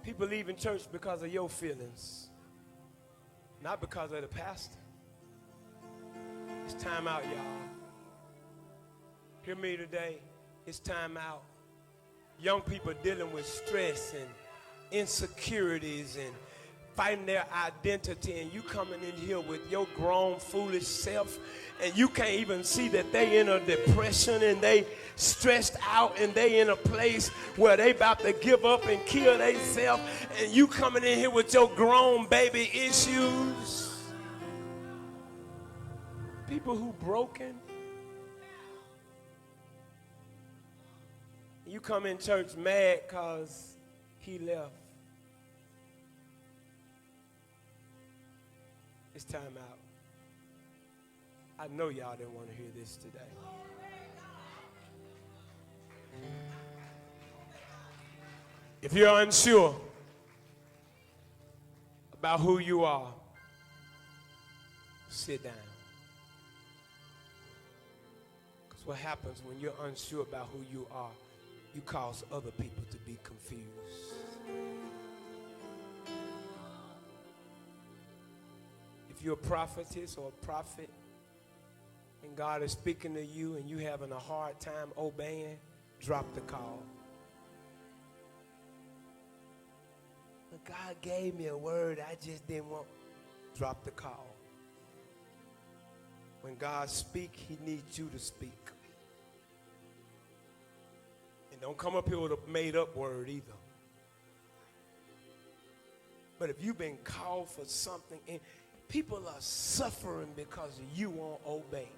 People leaving church because of your feelings, not because of the pastor. It's time out, y'all. Hear me today. It's time out. Young people dealing with stress and insecurities and fighting their identity, and you coming in here with your grown, foolish self, and you can't even see that they in a depression and they stressed out and they in a place where they about to give up and kill themselves, and you coming in here with your grown baby issues. People who broken. You come in church mad because he left. It's time out. I know y'all didn't want to hear this today. If you're unsure about who you are, sit down. Because what happens when you're unsure about who you are, you cause other people to be confused. If you're a prophetess or a prophet and God is speaking to you and you having a hard time obeying, drop the call. But God gave me a word, I just didn't want. Drop the call. When God speaks, he needs you to speak. And don't come up here with a made-up word either. But if you've been called for something, and people are suffering because you won't obey.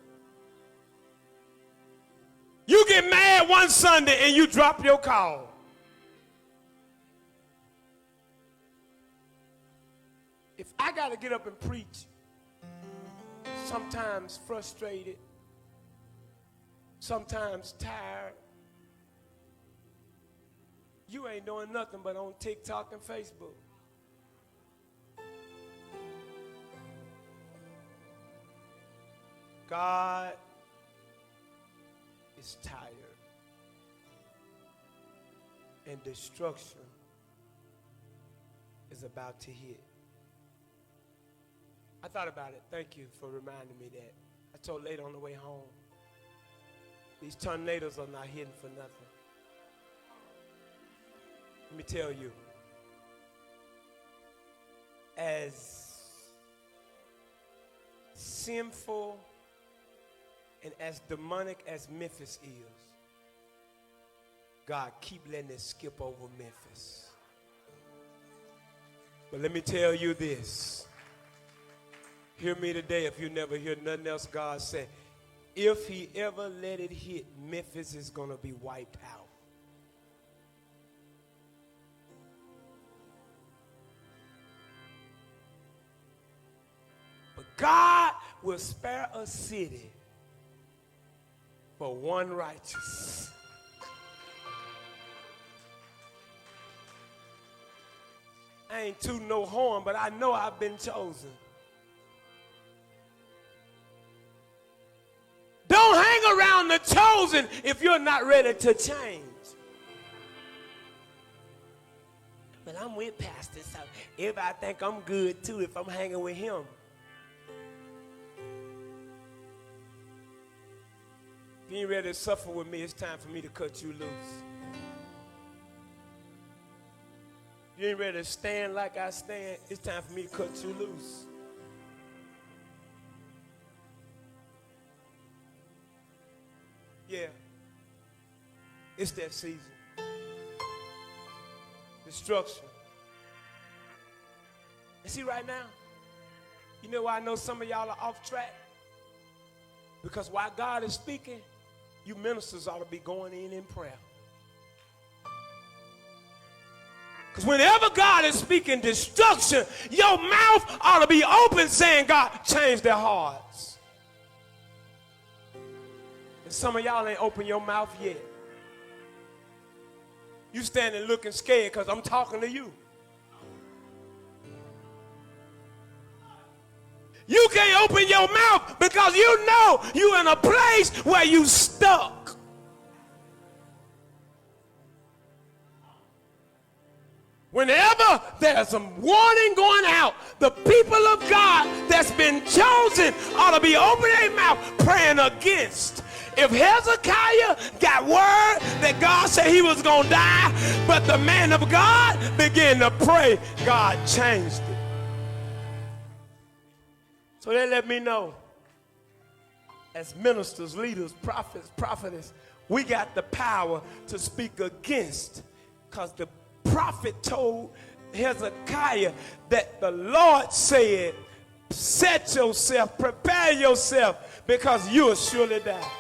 You get mad one Sunday and you drop your call. If I got to get up and preach, sometimes frustrated, sometimes tired, you ain't doing nothing but on TikTok and Facebook. God is tired, and destruction is about to hit. I thought about it. Thank you for reminding me that. I told Lady on the way home, these tornadoes are not hidden for nothing. Let me tell you, as sinful and as demonic as Memphis is, God keep letting it skip over Memphis. But let me tell you this. Hear me today if you never hear nothing else God say. If he ever let it hit, Memphis is going to be wiped out. But God will spare a city for one righteous. I ain't tooting no horn, but I know I've been chosen. Don't hang around the chosen if you're not ready to change. But I'm with Pastor, so everybody think I'm good too if I'm hanging with him. If you ain't ready to suffer with me, it's time for me to cut you loose. If you ain't ready to stand like I stand, it's time for me to cut you loose. Yeah, it's that season. Destruction. And see right now, you know why I know some of y'all are off track? Because while God is speaking, you ministers ought to be going in prayer. Because whenever God is speaking destruction, your mouth ought to be open saying, God, change their hearts. And some of y'all ain't open your mouth yet. You standing looking scared because I'm talking to you. You can't open your mouth because you know you're in a place where you stuck. Whenever there's some warning going out. The people of God that's been chosen ought to be opening their mouth praying against. If Hezekiah got word that God said he was going to die, but the man of God began to pray, God changed it. So they let me know, as ministers, leaders, prophets, prophetess, we got the power to speak against, because the prophet told Hezekiah that the Lord said, set yourself, prepare yourself, because you will surely die.